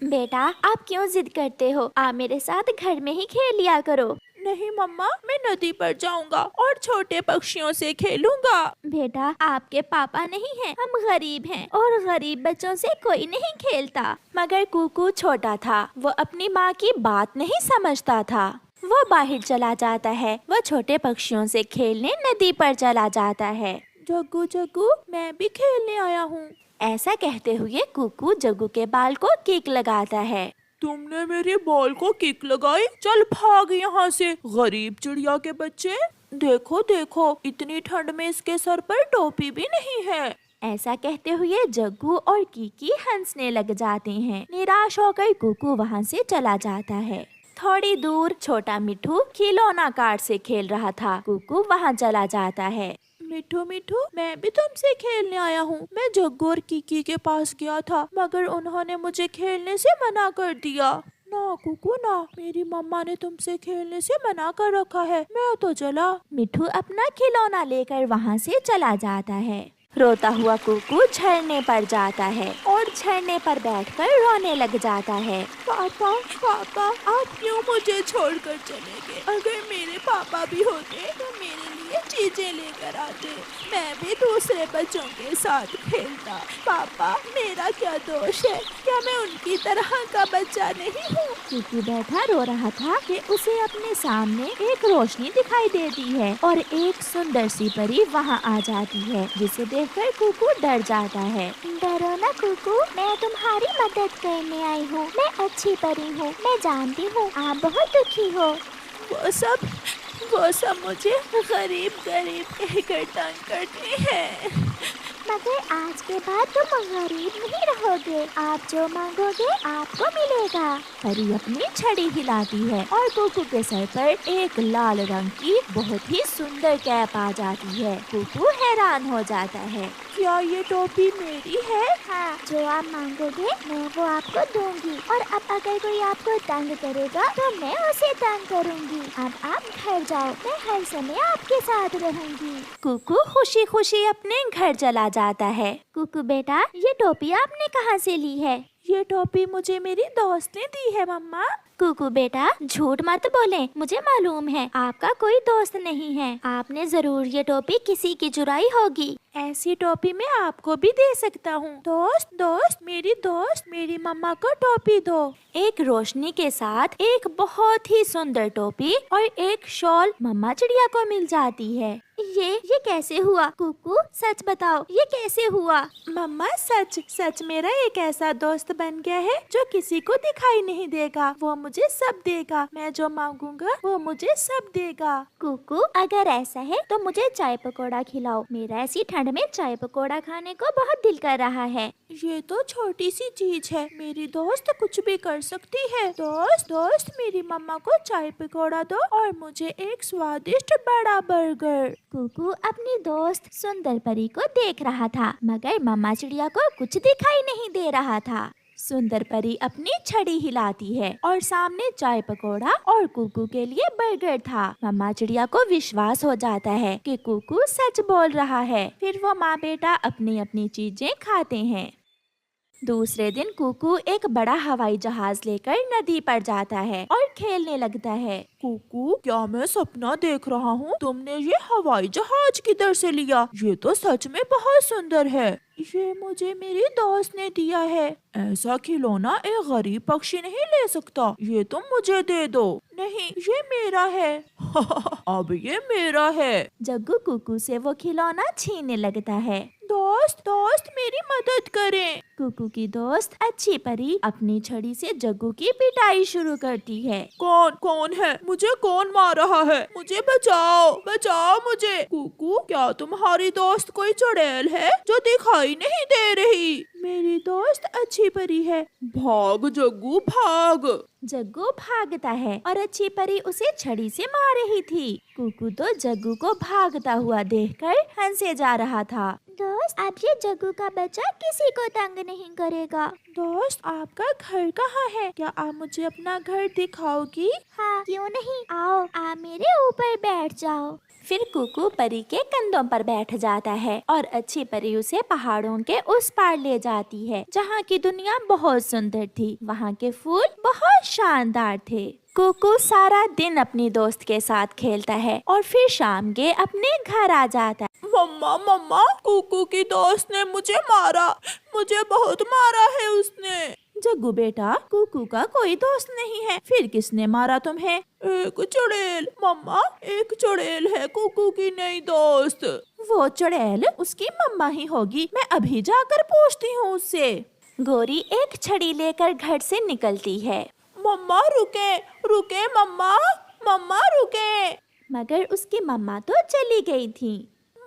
बेटा आप क्यों जिद करते हो? आप मेरे साथ घर में ही खेल लिया करो। नहीं मम्मा, मैं नदी पर जाऊंगा और छोटे पक्षियों से खेलूंगा। बेटा आपके पापा नहीं हैं, हम गरीब हैं और गरीब बच्चों से कोई नहीं खेलता। मगर कुकू छोटा था, वो अपनी माँ की बात नहीं समझता था। वो बाहर चला जाता है, वो छोटे पक्षियों से खेलने नदी पर चला जाता है। जग्गू जग्गू, मैं भी खेलने आया हूँ। ऐसा कहते हुए कुकू जग्गू के बाल को किक लगाता है। तुमने मेरे बॉल को किक लगाई? चल भाग यहाँ से, गरीब चिड़िया के बच्चे। देखो देखो, इतनी ठंड में इसके सर पर टोपी भी नहीं है। ऐसा कहते हुए जग्गू और कीकी हंसने लग जाते हैं। निराश होकर कुकू वहाँ से चला जाता है। थोड़ी दूर छोटा मिठू खिलौना कार से खेल रहा था। कुकू वहाँ चला जाता है। मिठू मिठू, मैं भी तुमसे खेलने आया हूँ। मैं जग्गू और कीकी के पास गया था, मगर उन्होंने मुझे खेलने से मना कर दिया। ना कुकू ना, मेरी मम्मा ने तुमसे खेलने से मना कर रखा है। मैं तो चला। मिठू अपना खिलौना लेकर वहाँ से चला जाता है। रोता हुआ कुकू झरने पर जाता है और झरने पर बैठकर रोने लग जाता है। पापा पापा, आप क्यों मुझे छोड़कर चले गए? अगर मेरे पापा भी होते तो मेरे लिए चीजें लेकर आते, मैं भी दूसरे बच्चों के साथ खेलता। पापा, मेरा क्या दोष है? क्या मैं उनकी तरह का बच्चा नहीं हूँ? कुकू बैठा रो रहा था कि उसे अपने सामने एक रोशनी दिखाई देती है और एक सुंदर सी परी वहाँ आ जाती है, जिसे देखकर कुकू डर जाता है। डरो ना कुकू, मैं तुम्हारी मदद करने आई हूँ। मैं अच्छी परी हूँ, मैं जानती हूँ आप बहुत दुखी हो। वो सब मुझे गरीब गरीब कहकर तंग करते हैं। मगर आज के बाद तुम गरीब नहीं रहोगे, आप जो मांगोगे आपको मिलेगा। परी अपनी छड़ी हिलाती है और कुकू के सर पर एक लाल रंग की बहुत ही सुंदर कैप आ जाती है। कुकू हैरान हो जाता है। क्या ये टोपी मेरी है? हाँ, जो आप मांगोगे मैं वो आपको दूंगी। और अब अगर कोई आपको तंग करेगा तो मैं उसे तंग करूंगी। अब आप घर जाओ, मैं हर समय आपके साथ रहूंगी। कुकू खुशी खुशी अपने घर चला जाता है। कुकू बेटा, ये टोपी आपने कहाँ से ली है? ये टोपी मुझे मेरी दोस्त ने दी है मम्मा। कुकू बेटा, झूठ मत बोले, मुझे मालूम है आपका कोई दोस्त नहीं है। आपने जरूर ये टोपी किसी की चुराई होगी। ऐसी टोपी मैं आपको भी दे सकता हूँ। दोस्त, मेरी मम्मा को टोपी दो। एक रोशनी के साथ एक बहुत ही सुंदर टोपी और एक शॉल मम्मा चिड़िया को मिल जाती है। ये कैसे हुआ? कुकू सच बताओ, ये कैसे हुआ? मम्मा, सच मेरा एक ऐसा दोस्त बन गया है जो किसी को दिखाई नहीं देगा। वो मुझे सब देगा, मैं जो मांगूंगा वो मुझे सब देगा। कुकू, अगर ऐसा है तो मुझे चाय पकौड़ा खिलाओ। मेरा ऐसी ठंड में चाय पकौड़ा खाने को बहुत दिल कर रहा है। ये तो छोटी सी चीज है, मेरी दोस्त कुछ भी कर सकती है। दोस्त, मेरी मम्मा को चाय पकौड़ा दो और मुझे एक स्वादिष्ट बड़ा बर्गर। कुकू अपनी दोस्त सुंदर परी को देख रहा था, मगर मम्मा चिड़िया को कुछ दिखाई नहीं दे रहा था। सुंदर परी अपनी छड़ी हिलाती है और सामने चाय पकौड़ा और कुकू के लिए बर्गर था। मम्मा चिड़िया को विश्वास हो जाता है कि कुकू सच बोल रहा है। फिर वो माँ बेटा अपनी अपनी चीजें खाते हैं। दूसरे दिन कुकू एक बड़ा हवाई जहाज लेकर नदी पर जाता है और खेलने लगता है। कुकू, क्या मैं सपना देख रहा हूँ? तुमने ये हवाई जहाज किधर से लिया? ये तो सच में बहुत सुंदर है। ये मुझे मेरी दोस्त ने दिया है। ऐसा खिलौना एक गरीब पक्षी नहीं ले सकता। ये तुम मुझे दे दो। नहीं, ये मेरा है। अब ये मेरा है। जग्गू कुकू से वो खिलौना छीनने लगता है। दोस्त, मेरी मदद करें। कुकू की दोस्त अच्छी परी अपनी छड़ी से जग्गू की पिटाई शुरू करती है। कौन है? मुझे कौन मार रहा है? मुझे बचाओ मुझे। कुकू, क्या तुम्हारी दोस्त कोई चुड़ैल है जो दिखाई नहीं दे रही? मेरी दोस्त अच्छी परी है। भाग जग्गू, भाग। जग्गू भागता है और अच्छी परी उसे छड़ी से मार रही थी। कुकू तो जग्गू को भागता हुआ देखकर हंसे जा रहा था। दोस्त, अब ये जग्गू का बच्चा किसी को तंग नहीं करेगा। दोस्त, आपका घर कहाँ है? क्या आप मुझे अपना घर दिखाओगी? हाँ, क्यों नहीं, आओ आप मेरे ऊपर बैठ जाओ। फिर कुकू परी के कंधों पर बैठ जाता है और अच्छी परी उसे पहाड़ों के उस पार ले जाती है जहाँ की दुनिया बहुत सुंदर थी। वहाँ के फूल बहुत शानदार थे। कुकू सारा दिन अपनी दोस्त के साथ खेलता है और फिर शाम के अपने घर आ जाता है। मम्मा मम्मा, कुकू की दोस्त ने मुझे मारा, मुझे बहुत मारा है उसने। जग्गू बेटा, कुकू का कोई दोस्त नहीं है, फिर किसने मारा तुम्हें? एक चुड़ैल मम्मा, एक चुड़ैल है कुकू की नई दोस्त। वो चुड़ैल उसकी मम्मा ही होगी, मैं अभी जाकर पूछती हूँ उससे। गोरी एक छड़ी लेकर घर से निकलती है। मम्मा रुके रुके, मम्मा मम्मा रुके। मगर उसकी मम्मा तो चली गई थी।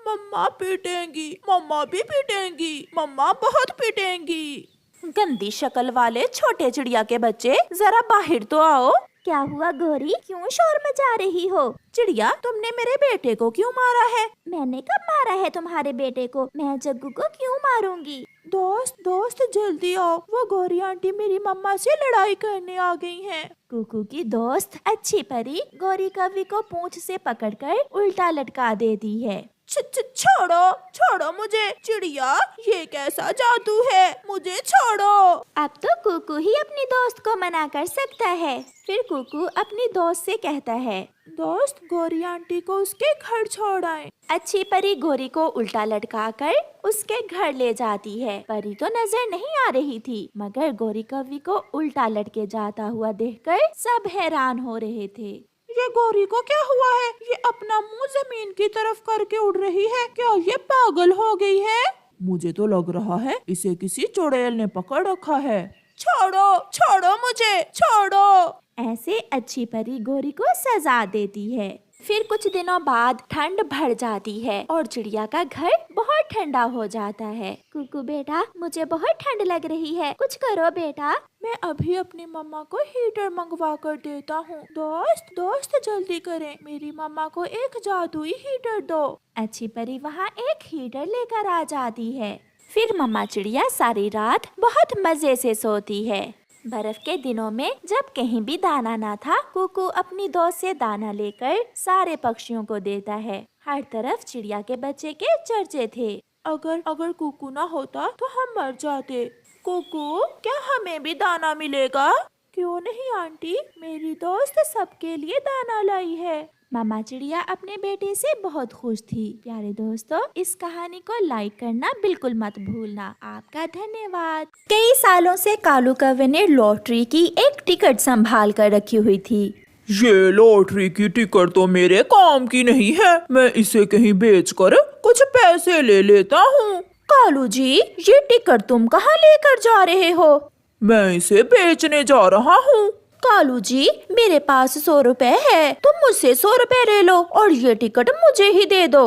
मम्मा पीटेंगी, मम्मा भी पीटेंगी, मम्मा बहुत पीटेंगी। गंदी शक्ल वाले छोटे चिड़िया के बच्चे, जरा बाहर तो आओ। क्या हुआ गोरी, क्यों शोर मचा रही हो? चिड़िया, तुमने मेरे बेटे को क्यों मारा है? मैंने कब मारा है तुम्हारे बेटे को? मैं जग्गू को क्यों मारूंगी? दोस्त दोस्त जल्दी आओ, वो गौरी आंटी मेरी मम्मा से लड़ाई करने आ गई हैं। कुकू की दोस्त अच्छी परी गौरी कव्वी को पूंछ से पकड़कर उल्टा लटका देती है। छोड़ो छोड़ो मुझे, चिड़िया ये कैसा जादू है, मुझे छोड़ो। अब तो कुकू ही अपनी दोस्त को मना कर सकता है। फिर कुकू अपनी दोस्त से कहता है, दोस्त गौरी आंटी को उसके घर छोड़ आए। अच्छी परी गोरी को उल्टा लटकाकर उसके घर ले जाती है। परी तो नजर नहीं आ रही थी, मगर गोरी कव्वी को उल्टा लटके जाता हुआ देखकर सब हैरान हो रहे थे। ये गौरी को क्या हुआ है? ये अपना मुंह जमीन की तरफ करके उड़ रही है, क्या ये पागल हो गई है? मुझे तो लग रहा है इसे किसी चुड़ैल ने पकड़ रखा है। छोड़ो छोड़ो मुझे, छोड़ो। ऐसे अच्छी परी गोरी को सजा देती है। फिर कुछ दिनों बाद ठंड बढ़ जाती है और चिड़िया का घर बहुत ठंडा हो जाता है। कुकू बेटा, मुझे बहुत ठंड लग रही है, कुछ करो बेटा। मैं अभी अपनी मम्मा को हीटर मंगवा कर देता हूँ। दोस्त दोस्त जल्दी करें, मेरी मम्मा को एक जादुई हीटर दो। अच्छी परी वहाँ एक हीटर लेकर आ जाती है। फिर मम्मा चिड़िया सारी रात बहुत मजे से सोती है। बर्फ के दिनों में जब कहीं भी दाना ना था, कुकू अपनी दोस्त से दाना लेकर सारे पक्षियों को देता है। हर तरफ चिड़िया के बच्चे के चर्चे थे। अगर कुकू ना होता तो हम मर जाते। कुकू, क्या हमें भी दाना मिलेगा? क्यों नहीं आंटी, मेरी दोस्त सबके लिए दाना लाई है। मामा चिड़िया अपने बेटे से बहुत खुश थी। प्यारे दोस्तों, इस कहानी को लाइक करना बिल्कुल मत भूलना। आपका धन्यवाद। कई सालों से कालू कव्वे ने लॉटरी की एक टिकट संभाल कर रखी हुई थी। ये लॉटरी की टिकट तो मेरे काम की नहीं है, मैं इसे कहीं बेचकर कुछ पैसे ले लेता हूँ। कालू जी, ये टिकट तुम कहाँ लेकर जा रहे हो? मैं इसे बेचने जा रहा हूँ। कालू जी, मेरे पास 100 रुपए है, तुम मुझसे 100 रुपए ले लो और ये टिकट मुझे ही दे दो।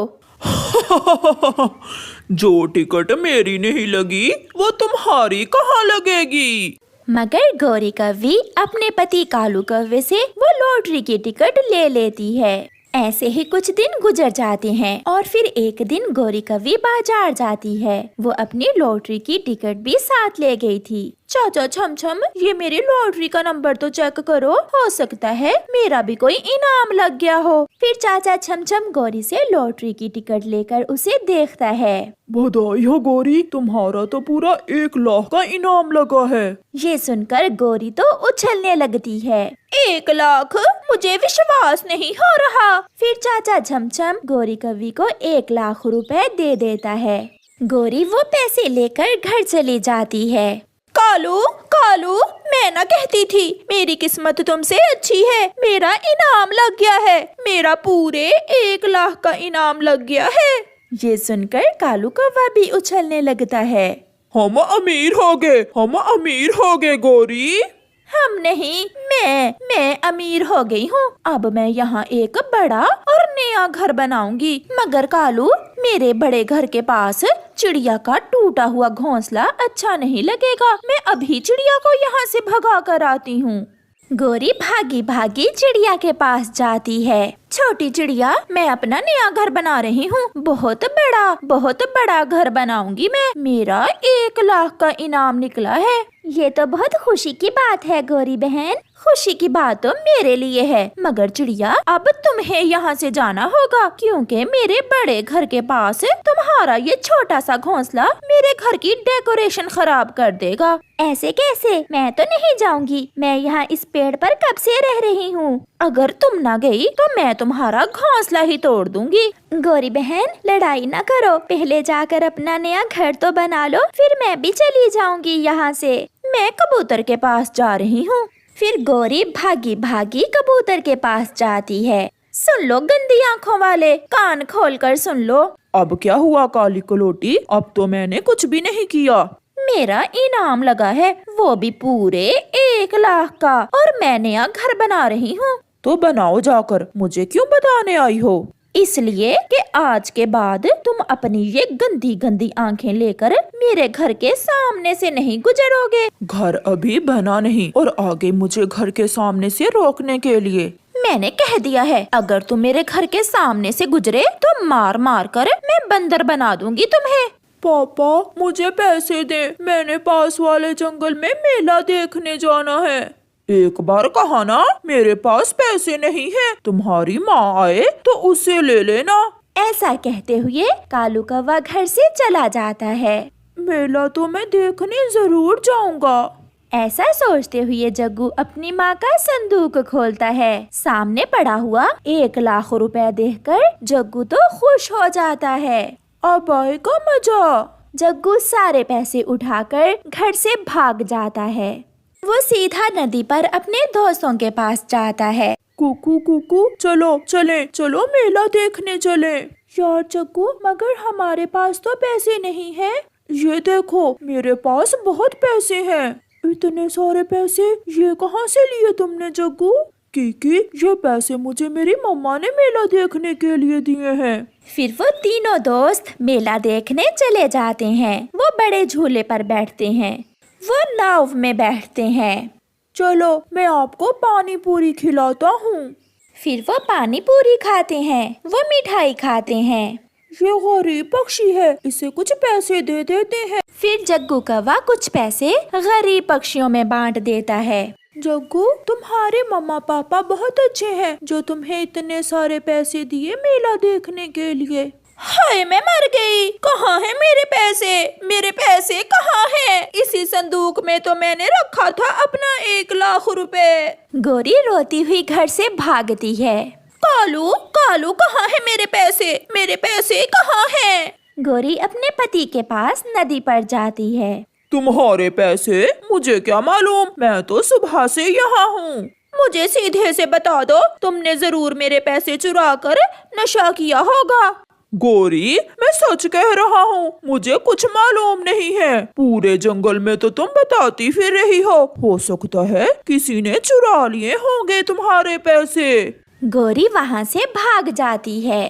जो टिकट मेरी नहीं लगी वो तुम्हारी कहाँ लगेगी? मगर गौरी कव्वी अपने पति कालू कव्वे से वो लॉटरी की टिकट ले लेती है। ऐसे ही कुछ दिन गुजर जाते हैं और फिर एक दिन गौरी कव्वी बाजार जाती है। वो अपनी लॉटरी की टिकट भी साथ ले गई थी। चाचा छमछम, ये मेरी लॉटरी का नंबर तो चेक करो, हो सकता है मेरा भी कोई इनाम लग गया हो। फिर चाचा छमछम गौरी से लॉटरी की टिकट लेकर उसे देखता है। बधाई हो गौरी, तुम्हारा तो पूरा 1 लाख का इनाम लगा है। ये सुनकर गौरी तो उछलने लगती है। 1 लाख? मुझे विश्वास नहीं हो रहा। फिर चाचा छमछम गौरी कव्वी को 1 लाख रुपए दे देता है। गौरी वो पैसे लेकर घर चली जाती है। कालू कालू, मैं ना कहती थी मेरी किस्मत तुमसे अच्छी है, मेरा इनाम लग गया है, मेरा पूरे 1 लाख का इनाम लग गया है। ये सुनकर कालू कौवा भी उछलने लगता है। हम अमीर हो गए, हम अमीर हो गए गौरी। हम नहीं, मैं अमीर हो गई हूँ। अब मैं यहाँ एक बड़ा और नया घर बनाऊंगी। मगर कालू, मेरे बड़े घर के पास चिड़िया का टूटा हुआ घोंसला अच्छा नहीं लगेगा। मैं अभी चिड़िया को यहाँ से भगा कर आती हूँ। गोरी भागी भागी चिड़िया के पास जाती है। छोटी चिड़िया, मैं अपना नया घर बना रही हूँ। बहुत बड़ा घर बनाऊंगी मैं। मेरा 1 लाख का इनाम निकला है। ये तो बहुत खुशी की बात है गौरी बहन। खुशी की बात तो मेरे लिए है, मगर चिड़िया अब तुम्हें यहाँ से जाना होगा, क्योंकि मेरे बड़े घर के पास तुम्हारा ये छोटा सा घोंसला मेरे घर की डेकोरेशन खराब कर देगा। ऐसे कैसे? मैं तो नहीं जाऊंगी। मैं यहाँ इस पेड़ पर कब से रह रही हूँ। अगर तुम ना गई तो मैं तुम्हारा घोंसला ही तोड़ दूंगी। गौरी बहन, लड़ाई ना करो, पहले जाकर अपना नया घर तो बना लो, फिर मैं भी चली जाऊंगी यहाँ से। मैं कबूतर के पास जा रही हूँ। फिर गौरी भागी भागी कबूतर के पास जाती है। सुन लो गंदी आँखों वाले, कान खोलकर सुन लो। अब क्या हुआ काली कलोटी? अब तो मैंने कुछ भी नहीं किया। मेरा इनाम लगा है, वो भी पूरे 1 लाख का, और मैं नया घर बना रही हूँ। तो बनाओ जाकर, मुझे क्यों बताने आई हो? इसलिए कि आज के बाद तुम अपनी ये गंदी गंदी आंखें लेकर मेरे घर के सामने से नहीं गुजरोगे। घर अभी बना नहीं और आगे मुझे घर के सामने से रोकने के लिए। मैंने कह दिया है, अगर तुम मेरे घर के सामने से गुजरे तो मार मार कर मैं बंदर बना दूंगी तुम्हें। पापा मुझे पैसे दे, मैंने पास वाले जंगल में मेला देखने जाना है। एक बार कहा ना मेरे पास पैसे नहीं है, तुम्हारी माँ आए तो उसे ले लेना। ऐसा कहते हुए कालू कौवा घर से चला जाता है। मेला तो मैं देखने जरूर जाऊंगा। ऐसा सोचते हुए जग्गू अपनी माँ का संदूक खोलता है। सामने पड़ा हुआ 1 लाख रुपए देखकर जग्गू तो खुश हो जाता है। अब आएगा मजा। जग्गू सारे पैसे उठाकर घर से भाग जाता है। वो सीधा नदी पर अपने दोस्तों के पास जाता है। कुकू कुकू चलो चलो मेला देखने चले। यार जग्गू, मगर हमारे पास तो पैसे नहीं है। ये देखो मेरे पास बहुत पैसे हैं। इतने सारे पैसे ये कहाँ से लिए तुमने जग्गू? क्योंकि ये पैसे मुझे मेरी मम्मा ने मेला देखने के लिए दिए हैं। फिर वो तीनों दोस्त मेला देखने चले जाते हैं। वो बड़े झूले पर बैठते हैं, वो नाव में बैठते हैं। चलो मैं आपको पानी पूरी खिलाता हूँ। फिर वो पानी पूरी खाते हैं, वो मिठाई खाते हैं। ये गरीब पक्षी है, इसे कुछ पैसे दे देते हैं। फिर जग्गू कौवा कुछ पैसे गरीब पक्षियों में बांट देता है। जग्गू, तुम्हारे मम्मा पापा बहुत अच्छे हैं जो तुम्हें इतने सारे पैसे दिए मेला देखने के लिए। हाय मैं मर गई, कहाँ है मेरे पैसे? मेरे पैसे कहाँ हैं? इसी संदूक में तो मैंने रखा था अपना 1 लाख रुपए। गौरी रोती हुई घर से भागती है। कालू कालू कहाँ है मेरे पैसे? मेरे पैसे कहाँ हैं? गौरी अपने पति के पास नदी पर जाती है। तुम्हारे पैसे? मुझे क्या मालूम, मैं तो सुबह से यहाँ हूँ। मुझे सीधे से बता दो, तुमने जरूर मेरे पैसे चुरा कर नशा किया होगा। गौरी, मैं सच कह रहा हूँ, मुझे कुछ मालूम नहीं है। पूरे जंगल में तो तुम बताती फिर रही हो सकता है किसी ने चुरा लिए होंगे तुम्हारे पैसे। गौरी वहाँ से भाग जाती है।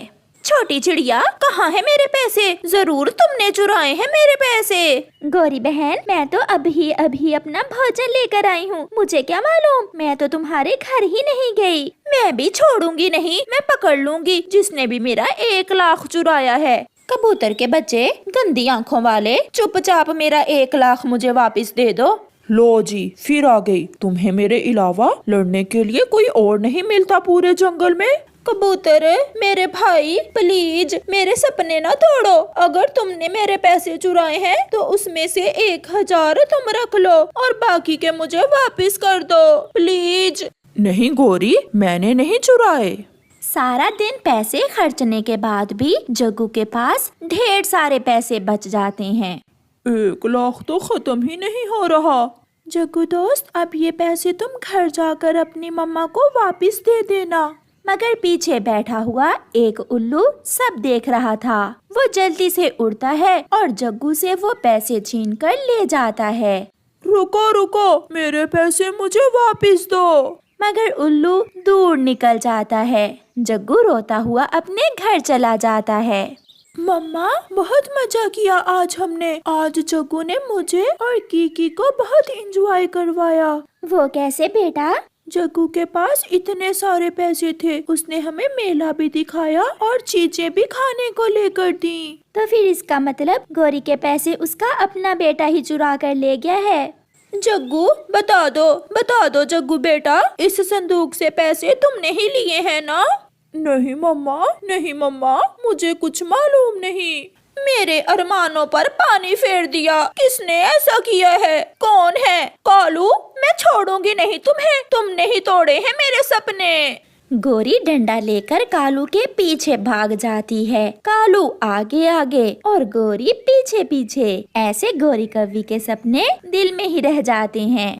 छोटी चिड़िया, कहाँ है मेरे पैसे? जरूर तुमने चुराए हैं मेरे पैसे। गौरी बहन, मैं तो अभी अपना भोजन लेकर आई हूँ, मुझे क्या मालूम, मैं तो तुम्हारे घर ही नहीं गई। मैं भी छोड़ूंगी नहीं, मैं पकड़ लूंगी जिसने भी मेरा 1 लाख चुराया है। कबूतर के बच्चे, गंदी आँखों वाले, चुपचाप मेरा 1 लाख मुझे वापस दे दो। लो जी, फिर आ गई। तुम्हें मेरे अलावा लड़ने के लिए कोई और नहीं मिलता पूरे जंगल में। कबूतर मेरे भाई, प्लीज मेरे सपने ना तोड़ो। अगर तुमने मेरे पैसे चुराए हैं तो उसमें से 1000 तुम रख लो और बाकी के मुझे वापस कर दो प्लीज। नहीं गौरी, मैंने नहीं चुराए। सारा दिन पैसे खर्चने के बाद भी जग्गू के पास ढेर सारे पैसे बच जाते हैं। 1 लाख तो खत्म ही नहीं हो रहा। जग्गू दोस्त, अब ये पैसे तुम घर जाकर अपनी मम्मा को वापस दे देना। मगर पीछे बैठा हुआ एक उल्लू सब देख रहा था। वो जल्दी से उड़ता है और जग्गू से वो पैसे छीनकर ले जाता है। रुको रुको, मेरे पैसे मुझे वापस दो। मगर उल्लू दूर निकल जाता है। जग्गू रोता हुआ अपने घर चला जाता है। मम्मा, बहुत मजा किया आज हमने। आज जग्गू ने मुझे और कीकी को बहुत एंजॉय करवाया। वो कैसे बेटा? जग्गू के पास इतने सारे पैसे थे, उसने हमें मेला भी दिखाया और चीजें भी खाने को लेकर दी। तो फिर इसका मतलब गौरी के पैसे उसका अपना बेटा ही चुरा कर ले गया है। जग्गू बता दो जग्गू बेटा, इस संदूक से पैसे तुमने ही लिए हैं ना? नहीं मम्मा, मुझे कुछ मालूम नहीं। मेरे अरमानों पर पानी फेर दिया, किसने ऐसा किया है? कौन है? कालू, मैं छोड़ूंगी नहीं तुम्हें, तुमने ही तोड़े हैं मेरे सपने। गोरी डंडा लेकर कालू के पीछे भाग जाती है। कालू आगे आगे और गोरी पीछे पीछे। ऐसे गोरी कौवी के सपने दिल में ही रह जाते हैं।